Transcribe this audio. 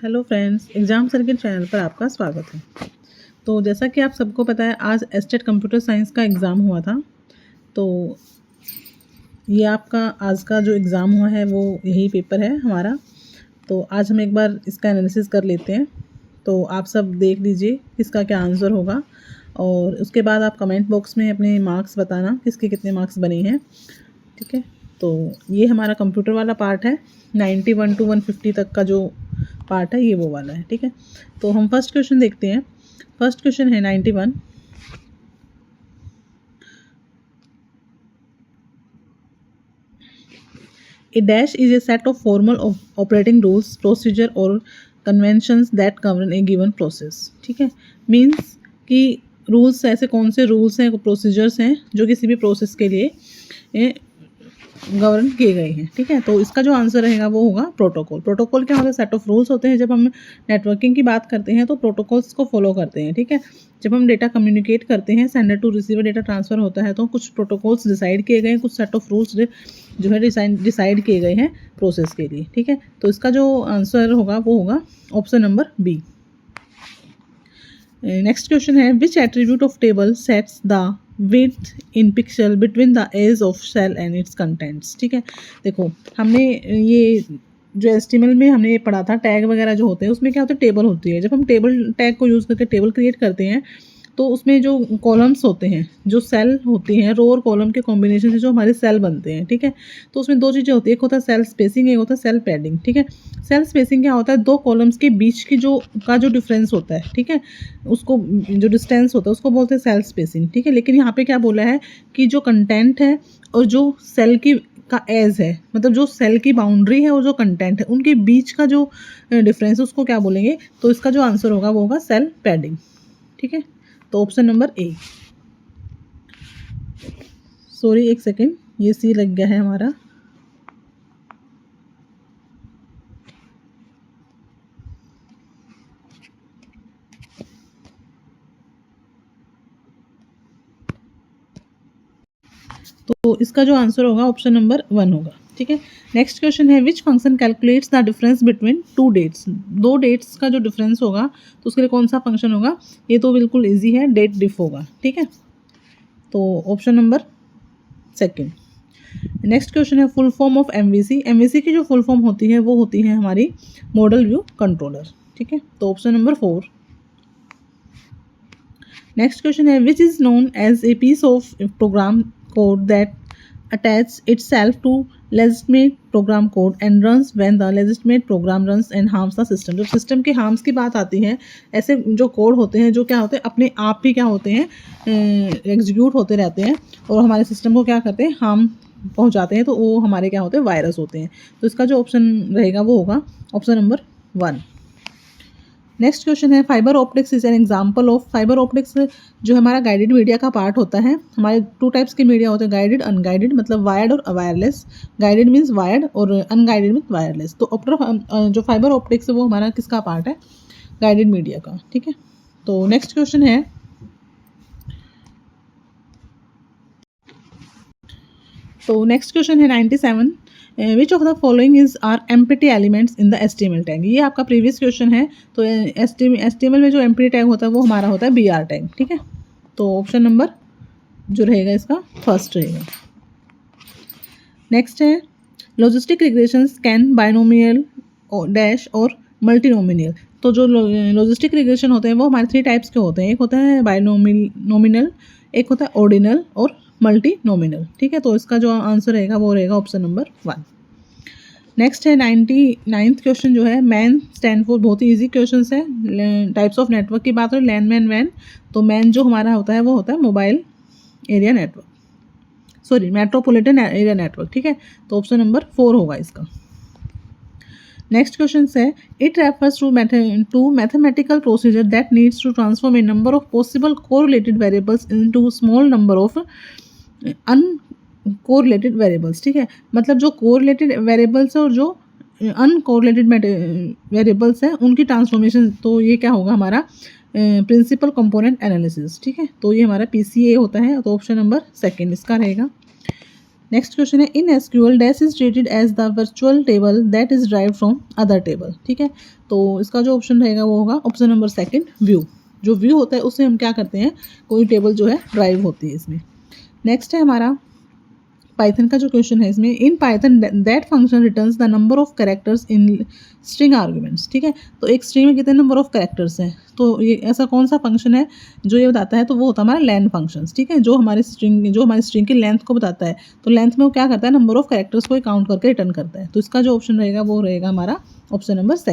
Hello friends, exam circuit channel पर आपका स्वागत है। तो जैसा कि आप सबको पता है, आज एस्टेट कंप्यूटर साइंस का एग्ज़ाम हुआ था। तो ये आपका आज का जो एग्ज़ाम हुआ है वो यही पेपर है हमारा। तो आज हम एक बार इसका एनालिसिस कर लेते हैं। तो आप सब देख लीजिए किसका क्या आंसर होगा, और उसके बाद आप कमेंट बॉक्स में अपने मार्क्स बताना किसके कितने मार्क्स बने हैं। ठीक है, तो ये हमारा कंप्यूटर वाला पार्ट है। 91 to 150 तक का जो पार्ट है ये वो वाला है। ठीक है, तो हम फर्स्ट क्वेश्चन देखते हैं। फर्स्ट क्वेश्चन है 91। A dash is a set of formal operating rules, procedure or conventions that govern a given process। ठीक है, मीन्स कि रूल्स, ऐसे कौन से रूल्स हैं, प्रोसीजर्स हैं जो किसी भी प्रोसेस के लिए गवर्न किए गए हैं। ठीक है, तो इसका जो आंसर रहेगा वो होगा प्रोटोकॉल। प्रोटोकॉल क्या होता है? सेट ऑफ रूल्स होते हैं। जब हम नेटवर्किंग की बात करते हैं तो प्रोटोकॉल्स को फॉलो करते हैं। ठीक है, जब हम डेटा कम्युनिकेट करते हैं, sender to receiver data transfer होता है, तो कुछ प्रोटोकॉल्स डिसाइड किए गए हैं, कुछ सेट ऑफ रूल्स जो है डिसाइड किए गए हैं प्रोसेस के लिए। ठीक है, तो इसका जो आंसर होगा वो होगा option number B. Next question है, which attribute of table sets the width in pixel between the edge of cell and its contents. ठीक है, देखो हमने ये जो एचटीएमएल में हमने ये पढ़ा था, टैग वगैरह जो होते हैं उसमें क्या होता है, टेबल होती है। जब हम टेबल टैग को यूज़ करके टेबल क्रिएट करते हैं तो उसमें जो कॉलम्स होते हैं, जो सेल होती हैं, रो और कॉलम के कॉम्बिनेशन से जो हमारे सेल बनते हैं। ठीक है, तो उसमें दो चीज़ें होती है, एक होता है सेल स्पेसिंग, एक होता है सेल पैडिंग। ठीक है, सेल स्पेसिंग क्या होता है? दो कॉलम्स के बीच की जो डिफरेंस होता है, ठीक है, उसको जो डिस्टेंस होता है उसको बोलते हैं सेल स्पेसिंग। ठीक है, लेकिन यहाँ पे क्या बोला है कि जो कंटेंट है और जो सेल की का एज है, मतलब जो सेल की बाउंड्री है और जो कंटेंट है, उनके बीच का जो डिफरेंस है उसको क्या बोलेंगे? तो इसका जो आंसर होगा वो होगा सेल पैडिंग। ठीक है, तो ऑप्शन नंबर ए। सॉरी, एक सेकेंड, ये सी लग गया है हमारा। तो इसका जो आंसर होगा ऑप्शन नंबर 1 होगा। ठीक है, नेक्स्ट क्वेश्चन है, which function calculates the difference between two dates. दो डेट्स का जो डिफरेंस होगा तो उसके लिए कौन सा फंक्शन होगा? ये तो बिल्कुल इजी है, डेट डिफ होगा। ठीक है, तो option number second. Next question है, full form of MVC. MVC की जो फुल फॉर्म होती है वो होती है हमारी मॉडल व्यू कंट्रोलर। ठीक है, तो ऑप्शन नंबर 4। नेक्स्ट क्वेश्चन है, which is known as a piece of program code that attach itself to legitimate program code and runs when the legitimate program runs and harms the system। जब system के harms की बात आती है, ऐसे जो code होते हैं जो क्या होते हैं, अपने आप ही क्या होते हैं, एग्जीक्यूट होते रहते हैं और हमारे सिस्टम को क्या करते हैं, हार्म पहुंचाते हैं, तो वो हमारे क्या होते हैं, वायरस होते हैं। तो इसका जो ऑप्शन रहेगा वो होगा ऑप्शन नंबर 1। नेक्स्ट क्वेश्चन है, fibre optics is an example of. Fibre optics जो हमारा गाइडेड मीडिया का पार्ट होता है। हमारे टू टाइप्स के मीडिया होते हैं, गाइडेड अनगाइडेड, मतलब वायर्ड और वायरलेस। गाइडेड मीन्स वायर्ड और अनगाइडेड मीन्स वायरलेस। तो जो फाइबर ऑप्टिक्स है वो हमारा किसका पार्ट है? गाइडेड मीडिया का। ठीक है, तो नेक्स्ट क्वेश्चन है, तो नेक्स्ट क्वेश्चन है 97, which of the following is are empty elements in the HTML tag. ये आपका प्रीवियस क्वेश्चन है। तो एचटीएमएल में जो एम्प्टी टैग होता है वो हमारा होता है बीआर टैग। ठीक है, तो ऑप्शन नंबर जो रहेगा इसका फर्स्ट रहेगा। नेक्स्ट है, logistic regressions can binomial dash और मल्टीनोमिनियल। तो जो लॉजिस्टिक रिग्रेशन होते हैं वो हमारे 3 टाइप्स के होते हैं। एक होता है बाइनोमिनल, एक होता है ऑर्डिनल और मल्टी नोमिनल। ठीक है, तो इसका जो आंसर रहेगा वो रहेगा ऑप्शन नंबर 1। नेक्स्ट है 99th क्वेश्चन जो है, मैन स्टैंड फॉर। बहुत ही ईजी क्वेश्चन है। टाइप्स ऑफ नेटवर्क की बात हो, लैन मैन वैन। तो मैन जो हमारा होता है वो होता है mobile area network, sorry metropolitan area network. ठीक है, तो ऑप्शन नंबर 4 होगा इसका। नेक्स्ट क्वेश्चन है, it refers to mathematical procedure that needs to transform a number of possible correlated variables into small number of uncorrelated variables. ठीक है, मतलब जो कोरिलेटेड वेरिएबल्स है और जो अनकोरिलेटेड वेरिएबल्स हैं उनकी ट्रांसफॉर्मेशन। तो ये क्या होगा हमारा प्रिंसिपल कंपोनेंट एनालिसिस। ठीक है, तो ये हमारा पीसीए होता है। तो ऑप्शन नंबर सेकेंड इसका रहेगा। नेक्स्ट क्वेश्चन है in SQL dash is treated as the virtual table that is drive from other table, ठीक है। तो इसका जो ऑप्शन रहेगा वो होगा ऑप्शन नंबर सेकंड, व्यू। जो व्यू होता है उससे हम क्या करते हैं, कोई टेबल जो है ड्राइव होती है इसमें। नेक्स्ट है हमारा पाइथन का जो क्वेश्चन है इसमें, in Python that function returns the number of characters in string arguments, ठीक है। तो एक स्ट्रिंग में कितने नंबर ऑफ कैरेक्टर्स हैं, तो ये ऐसा कौन सा फंक्शन है जो ये बताता है, तो वो होता है हमारा लेंथ फंक्शन, ठीक है। जो हमारी स्ट्रिंग की लेंथ को बताता है, तो लेंथ में वो क्या करता है, नंबर ऑफ कैरेक्टर्स को काउंट करके रिटर्न करता है। तो इसका जो ऑप्शन रहेगा वो रहेगा हमारा ऑप्शन नंबर सेकंड।